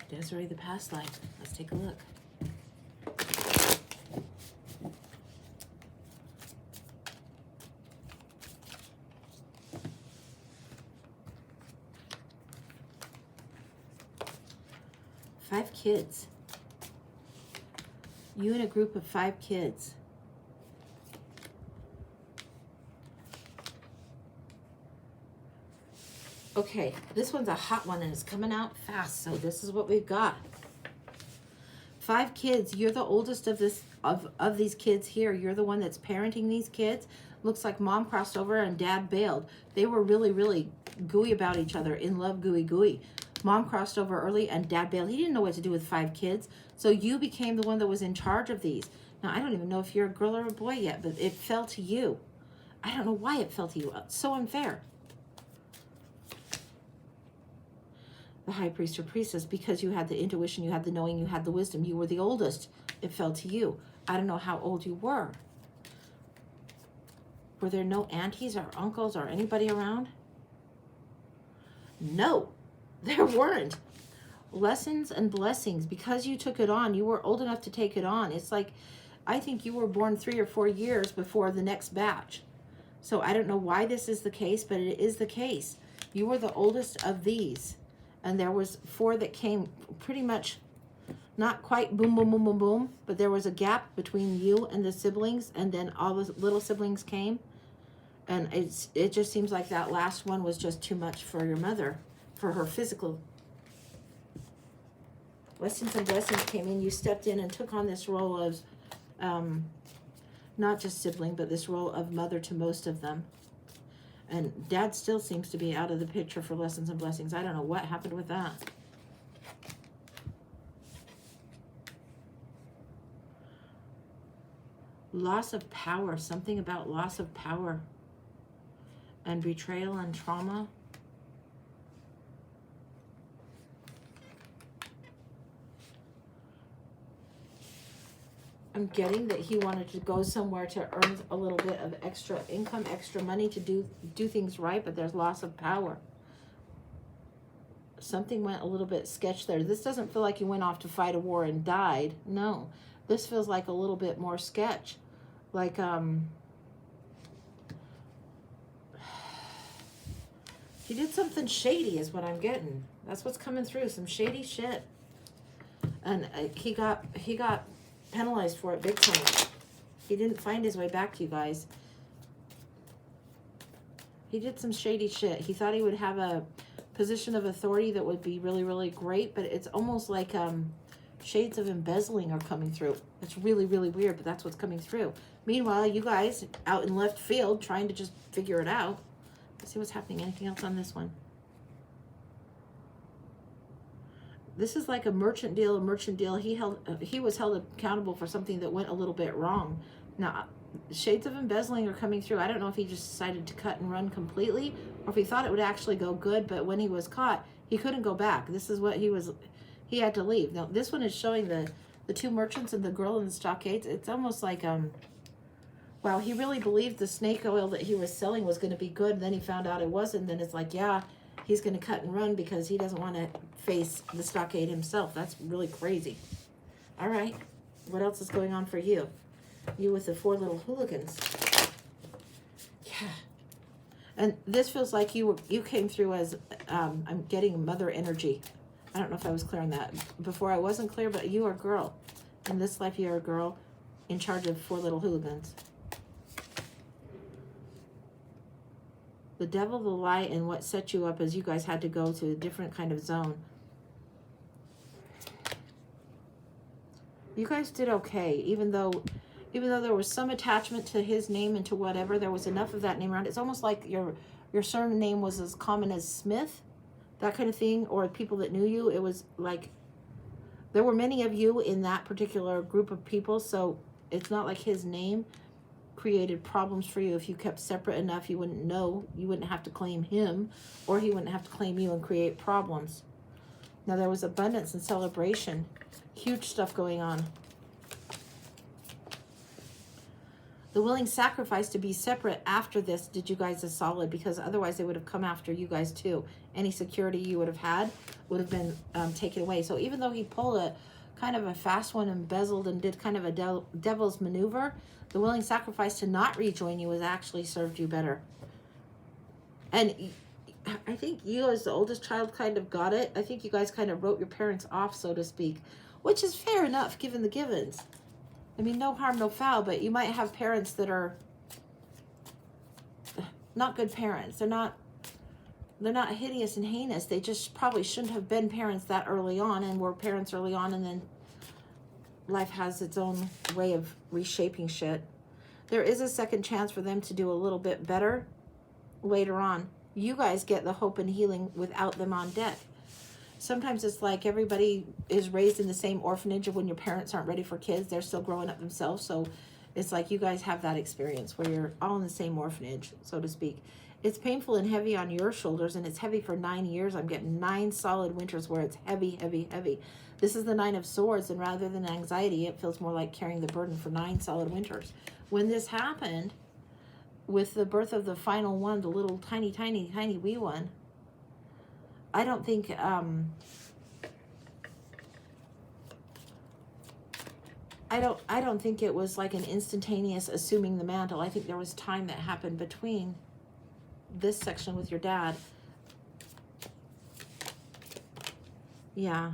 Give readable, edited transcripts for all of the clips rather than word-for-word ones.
Desiree, the past life. Let's take a look. Five kids. You and a group of 5 kids. Okay, this one's a hot one and it's coming out fast, so this is what we've got. 5 kids. You're the oldest of these kids here. You're the one that's parenting these kids. Looks like mom crossed over and dad bailed. They were really, really gooey about each other. In love, gooey, gooey. Mom crossed over early and dad bailed. He didn't know what to do with 5 kids. So you became the one that was in charge of these. Now, I don't even know if you're a girl or a boy yet, but it fell to you. I don't know why it fell to you. It's so unfair. The high priest or priestess, because you had the intuition, you had the knowing, you had the wisdom. You were the oldest. It fell to you. I don't know how old you were. Were there no aunties or uncles or anybody around? No, there weren't. Lessons and blessings. Because you took it on, you were old enough to take it on. It's like, I think you were born 3 or 4 years before the next batch. So I don't know why this is the case, but it is the case. You were the oldest of these. And there was 4 that came pretty much, not quite boom, boom, boom, boom, boom, but there was a gap between you and the siblings, and then all the little siblings came. And it just seems like that last one was just too much for your mother, for her physical. Lessons and blessings came in. You stepped in and took on this role of, not just sibling, but this role of mother to most of them. And dad still seems to be out of the picture for lessons and blessings. I don't know what happened with that. Loss of power. Something about loss of power. And betrayal and trauma. I'm getting that he wanted to go somewhere to earn a little bit of extra income, extra money to do things right, but there's loss of power. Something went a little bit sketch there. This doesn't feel like he went off to fight a war and died. No, this feels like a little bit more sketch. Like, he did something shady is what I'm getting. That's what's coming through, some shady shit. And he got penalized for it big time. He didn't find his way back to you guys. He did some shady shit. He thought he would have a position of authority that would be really, really great, but it's almost like shades of embezzling are coming through. It's really, really weird, but that's what's coming through. Meanwhile, you guys out in left field trying to just figure it out. Let's see what's happening. Anything else on this one? This is like a merchant deal, He was held accountable for something that went a little bit wrong. Now, shades of embezzling are coming through. I don't know if he just decided to cut and run completely, or if he thought it would actually go good, but when he was caught, he couldn't go back. This is what he had to leave. Now, this one is showing the 2 merchants and the girl in the stockades. It's almost like, wow, he really believed the snake oil that he was selling was going to be good, and then he found out it wasn't. Then it's like, yeah, he's going to cut and run because he doesn't want to face the stockade himself. That's really crazy. All right. What else is going on for you? You with the 4 little hooligans. Yeah. And this feels like you came through as, I'm getting mother energy. I don't know if I was clear on that. Before I wasn't clear, but you are a girl. In this life, you're a girl in charge of 4 little hooligans. The devil, the lie, and what set you up is you guys had to go to a different kind of zone. You guys did okay, even though there was some attachment to his name and to whatever, there was enough of that name around. It's almost like your surname was as common as Smith, that kind of thing, or people that knew you. It was like there were many of you in that particular group of people, so it's not like his name created problems for you. If you kept separate enough, you wouldn't know. You wouldn't have to claim him, or he wouldn't have to claim you and create problems. Now, there was abundance and celebration. Huge stuff going on. The willing sacrifice to be separate after this did you guys a solid, because otherwise they would have come after you guys too. Any security you would have had would have been taken away. So even though he pulled a kind of a fast one, embezzled, and did kind of a devil's maneuver, the willing sacrifice to not rejoin you has actually served you better. And I think you, as the oldest child, kind of got it. I think you guys kind of wrote your parents off, so to speak, which is fair enough given the givens. I mean, no harm, no foul, but you might have parents that are not good parents. They're not hideous and heinous. They just probably shouldn't have been parents that early on, and were parents early on, and then life has its own way of reshaping shit. There is a second chance for them to do a little bit better later on. You guys get the hope and healing without them on deck. Sometimes it's like everybody is raised in the same orphanage, of when your parents aren't ready for kids, they're still growing up themselves. So it's like you guys have that experience where you're all in the same orphanage, so to speak. It's painful and heavy on your shoulders, and it's heavy for 9 years. I'm getting 9 solid winters where it's heavy, heavy, heavy. This is the 9 of Swords, and rather than anxiety, it feels more like carrying the burden for 9 solid winters. When this happened, with the birth of the final one, the little tiny, tiny, tiny wee one, I don't think I don't think it was like an instantaneous assuming the mantle. I think there was time that happened between this section with your dad. Yeah.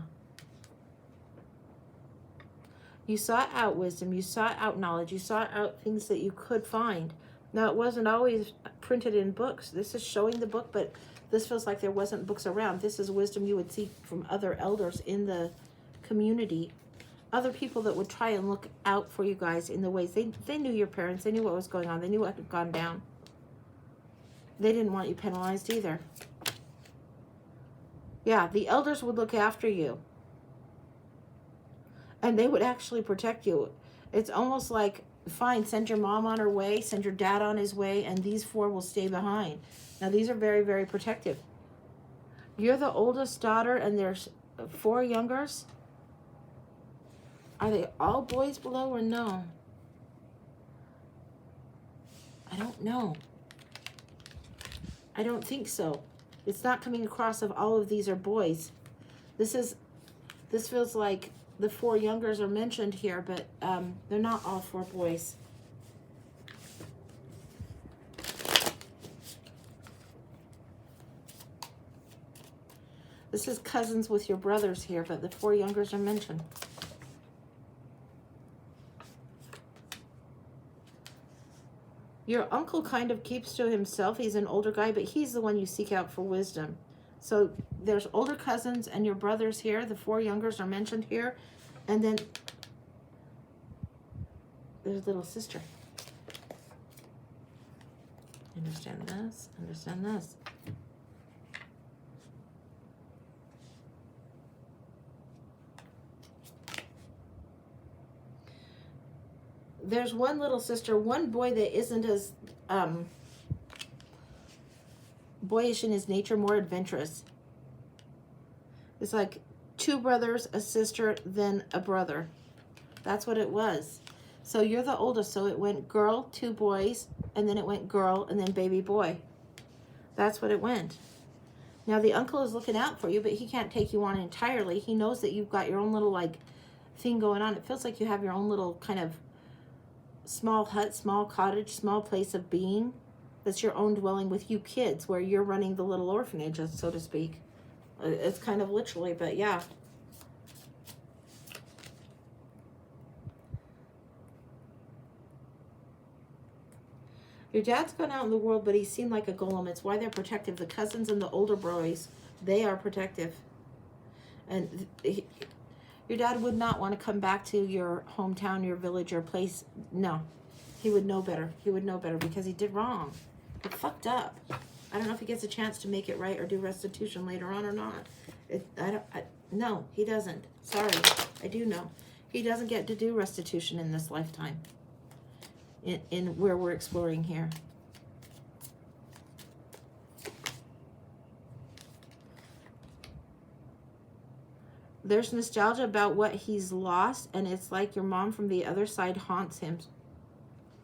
You sought out wisdom, you sought out knowledge, you sought out things that you could find. Now, it wasn't always printed in books. This is showing the book, but this feels like there wasn't books around. This is wisdom you would seek from other elders in the community. Other people that would try and look out for you guys in the ways. They knew your parents. They knew what was going on. They knew what had gone down. They didn't want you penalized either. Yeah, the elders would look after you. And they would actually protect you. It's almost like, fine, send your mom on her way, send your dad on his way, and these 4 will stay behind. Now, these are very, very protective. You're the oldest daughter, and there's 4 youngers. Are they all boys below or no? I don't know. I don't think so. It's not coming across if all of these are boys. This feels like the 4 youngers are mentioned here, but they're not all 4 boys. This is cousins with your brothers here, but the 4 youngers are mentioned. Your uncle kind of keeps to himself. He's an older guy, but he's the one you seek out for wisdom. So there's older cousins and your brothers here. The 4 youngers are mentioned here. And then there's little sister. Understand this? Understand this. There's one little sister, one boy that isn't as boyish in his nature, more adventurous. It's like 2 brothers, a sister, then a brother. That's what it was. So you're the oldest, so it went girl, 2 boys, and then it went girl, and then baby boy. That's what it went. Now the uncle is looking out for you, but he can't take you on entirely. He knows that you've got your own little like thing going on. It feels like you have your own little kind of small hut, small cottage, small place of being. That's your own dwelling with you kids, where you're running the little orphanage, so to speak. It's kind of literally, but yeah. Your dad's gone out in the world, but he seemed like a golem. It's why they're protective. The cousins and the older boys, they are protective. And your dad would not want to come back to your hometown, your village, your place. No. He would know better. He would know better because he did wrong. He fucked up. I don't know if he gets a chance to make it right or do restitution later on or not. No, he doesn't. Sorry. I do know. He doesn't get to do restitution in this lifetime. In where we're exploring here. There's nostalgia about what he's lost, and it's like your mom from the other side haunts him.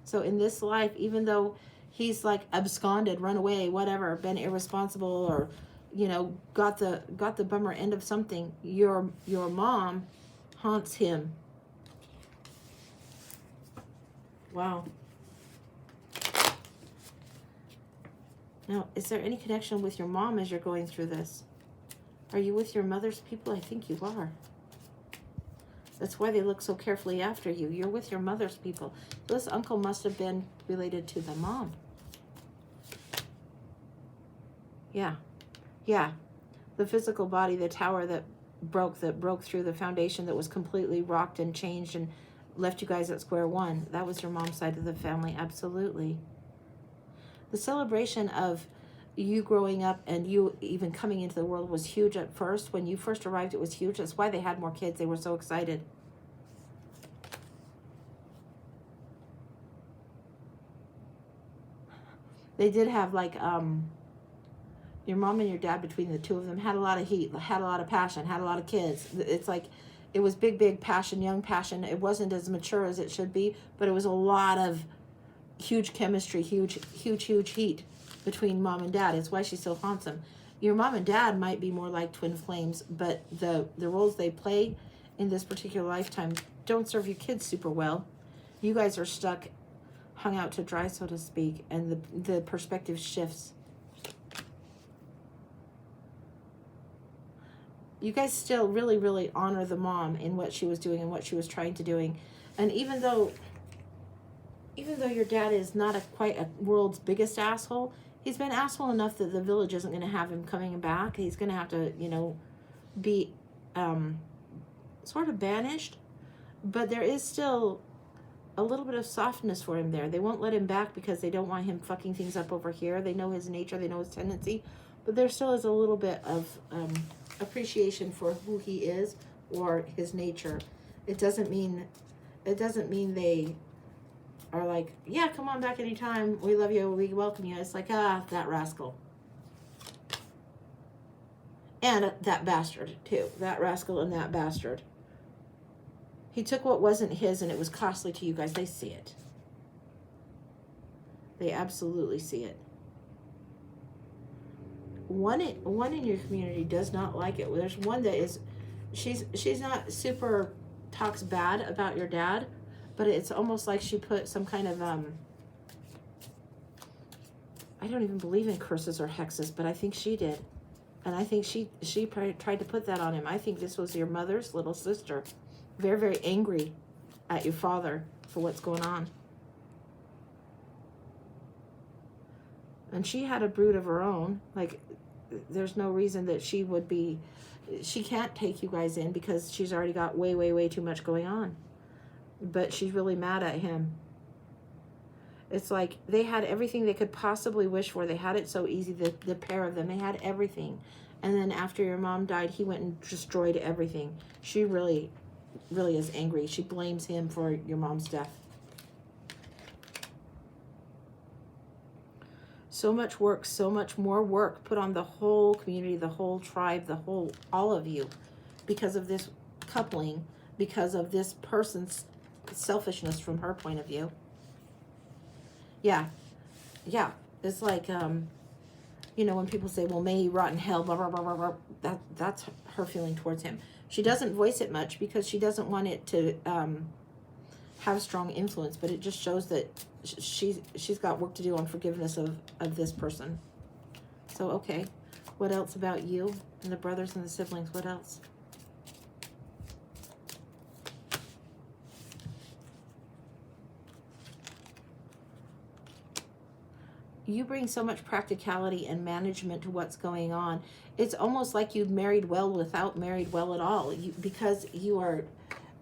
So in this life, even though he's like absconded, run away, whatever, been irresponsible or you know, got the bummer end of something. Your mom haunts him. Wow. Now, is there any connection with your mom as you're going through this? Are you with your mother's people? I think you are. That's why they look so carefully after you. You're with your mother's people. This uncle must have been related to the mom. Yeah. Yeah. The physical body, the tower that broke through the foundation, that was completely rocked and changed and left you guys at square one. That was your mom's side of the family. Absolutely. The celebration of you growing up and you even coming into the world was huge at first. When you first arrived, it was huge. That's why they had more kids. They were so excited. They did have like, your mom and your dad, between the two of them, had a lot of heat, had a lot of passion, had a lot of kids. It's like, it was big passion, young passion. It wasn't as mature as it should be, but it was a lot of huge chemistry, huge heat between mom and dad. It's why she so haunts him. Your mom and dad might be more like twin flames, but the roles they play in this particular lifetime don't serve your kids super well. You guys are stuck, hung out to dry, so to speak, and the perspective shifts. You guys still really honor the mom in what she was doing and what she was trying to doing. And even though your dad is not quite a world's biggest asshole, he's been asshole enough that the village isn't going to have him coming back. He's going to have to, you know, be sort of banished. But there is still a little bit of softness for him there. They won't let him back because they don't want him fucking things up over here. They know his nature. They know his tendency. But there still is a little bit of appreciation for who he is or his nature. It doesn't mean they are like, yeah, come on back anytime. We love you. We welcome you. It's like, that rascal. And that bastard, too. That rascal and that bastard. He took what wasn't his and it was costly to you guys. They see it. They absolutely see it. One in your community does not like it. There's one that is, she's not super talks bad about your dad, but it's almost like she put some kind of I don't even believe in curses or hexes, but I think she did, and I think she tried to put that on him. I think this was your mother's little sister, very angry at your father for what's going on. And she had a brood of her own. Like, there's no reason that she can't take you guys in because she's already got way too much going on. But she's really mad at him. It's like they had everything they could possibly wish for. They had it so easy, the pair of them. They had everything. And then after your mom died, he went and destroyed everything. She really is angry. She blames him for your mom's death. So much work, so much more work put on the whole community, the whole tribe, all of you, because of this coupling, because of this person's selfishness from her point of view. Yeah. It's like, you know, when people say, well, may he rot in hell, blah, blah, blah, blah, blah, that's her feeling towards him. She doesn't voice it much because she doesn't want it to have strong influence, but it just shows that she's got work to do on forgiveness of this person. So, okay. What else about you and the brothers and the siblings? What else? You bring so much practicality and management to what's going on. It's almost like you've married well without married well at all. Because you are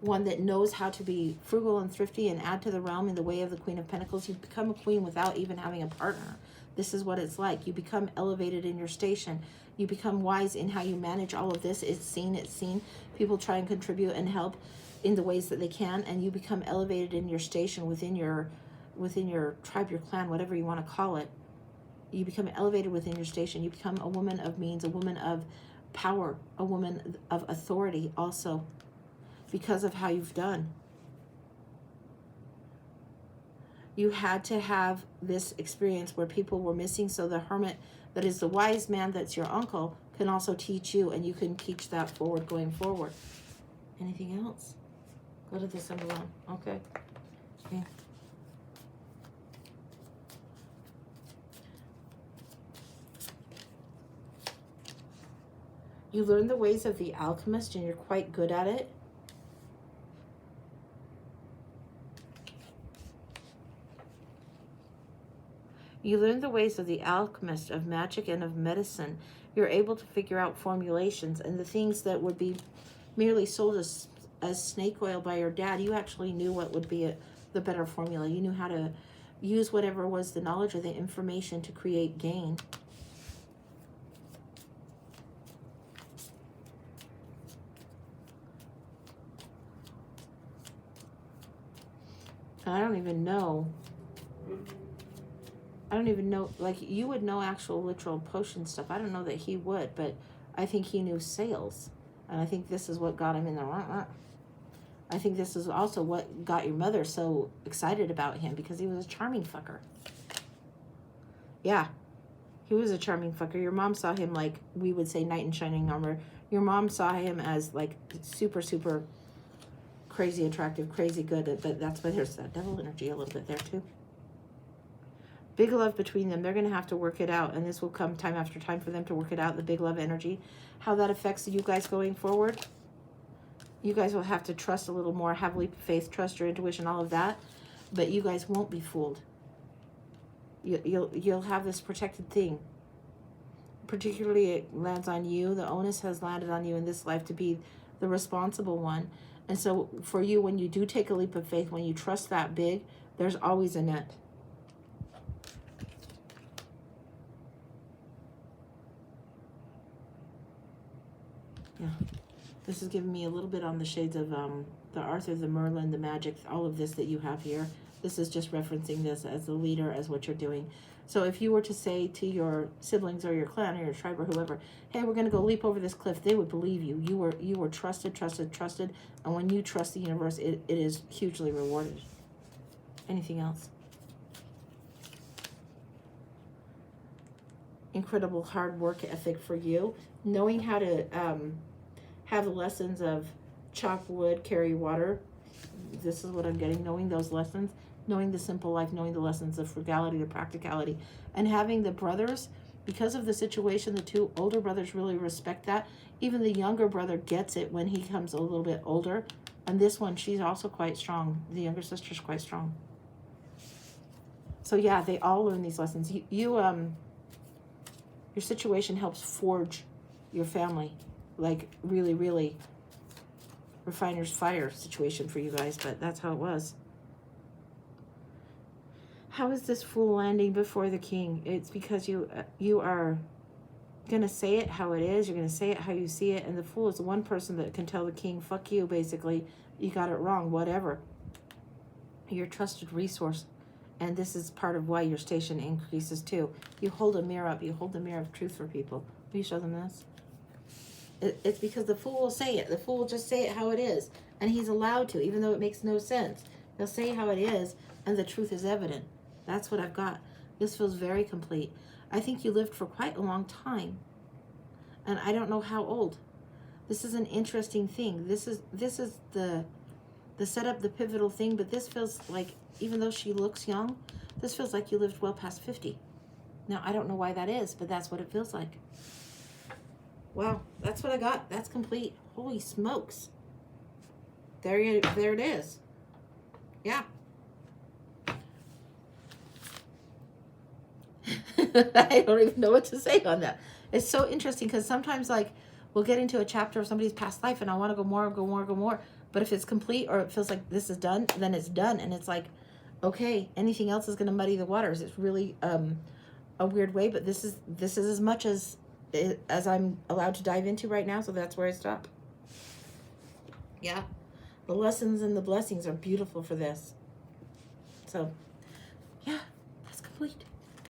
one that knows how to be frugal and thrifty and add to the realm in the way of the Queen of Pentacles. You become a queen without even having a partner. This is what it's like. You become elevated in your station. You become wise in how you manage all of this. It's seen. People try and contribute and help in the ways that they can, and you become elevated in your station within your tribe, your clan, whatever you want to call it. You become elevated within your station. You become a woman of means, a woman of power, a woman of authority also, because of how you've done. You had to have this experience where people were missing, so the hermit, that is the wise man, that's your uncle, can also teach you, and you can teach that forward going forward. Anything else? Go to the symbol one. Okay. Okay. You learn the ways of the alchemist, and you're quite good at it. You learn the ways of the alchemist, of magic and of medicine. You're able to figure out formulations, and the things that would be merely sold as snake oil by your dad, you actually knew what would be the better formula. You knew how to use whatever was the knowledge or the information to create gain. I don't even know, like, you would know actual literal potion stuff. I don't know that he would, but I think he knew sales. And I think this is what got him in the I think this is also what got your mother so excited about him, because he was a charming fucker. Yeah, he was a charming fucker. Your mom saw him like, we would say, knight in shining armor. Your mom saw him as like super, super crazy attractive, crazy good. But that's why there's that devil energy a little bit there too. Big love between them. They're going to have to work it out, and this will come time after time for them to work it out, the big love energy. How that affects you guys going forward. You guys will have to trust a little more, have leap of faith, trust your intuition, all of that. But you guys won't be fooled. You'll have this protected thing. Particularly, it lands on you. The onus has landed on you in this life to be the responsible one. And so for you, when you do take a leap of faith, when you trust that big, there's always a net. Yeah, this is giving me a little bit on the shades of the Arthur, the Merlin, the magic, all of this that you have here. This is just referencing this as the leader, as what you're doing. So if you were to say to your siblings or your clan or your tribe or whoever, hey, we're going to go leap over this cliff, they would believe you. You were trusted. And when you trust the universe, it is hugely rewarded. Anything else? Incredible hard work ethic for you. Knowing how to have the lessons of chop wood, carry water. This is what I'm getting. Knowing those lessons, knowing the simple life, knowing the lessons of frugality, the practicality, and having the brothers, because of the situation, the two older brothers really respect that. Even the younger brother gets it when he comes a little bit older. And this one, she's also quite strong. The younger sister's quite strong. So yeah, they all learn these lessons. Your situation helps forge your family. Like, really, really refiner's fire situation for you guys, but that's how it was. How is this fool landing before the king? It's because you are going to say it how it is. You're going to say it how you see it. And the fool is the one person that can tell the king, fuck you, basically. You got it wrong, whatever. You're a trusted resource. And this is part of why your station increases too. You hold a mirror up. You hold the mirror of truth for people. Will you show them this? It's because the fool will say it. The fool will just say it how it is. And he's allowed to, even though it makes no sense. He'll say how it is, and the truth is evident. That's what I've got. This feels very complete. I think you lived for quite a long time. And I don't know how old. This is an interesting thing. This is the setup, the pivotal thing, but this feels like, even though she looks young, this feels like you lived well past 50. Now, I don't know why that is, but that's what it feels like. Wow, that's what I got. That's complete. Holy smokes. There it is. Yeah. I don't even know what to say on that. It's so interesting because sometimes, like, we'll get into a chapter of somebody's past life and I want to go more. But if it's complete or it feels like this is done, then it's done. And it's like, okay, anything else is going to muddy the waters. It's really a weird way, but this is as much as I'm allowed to dive into right now, so that's where I stop. Yeah, the lessons and the blessings are beautiful for this. So, yeah, that's complete.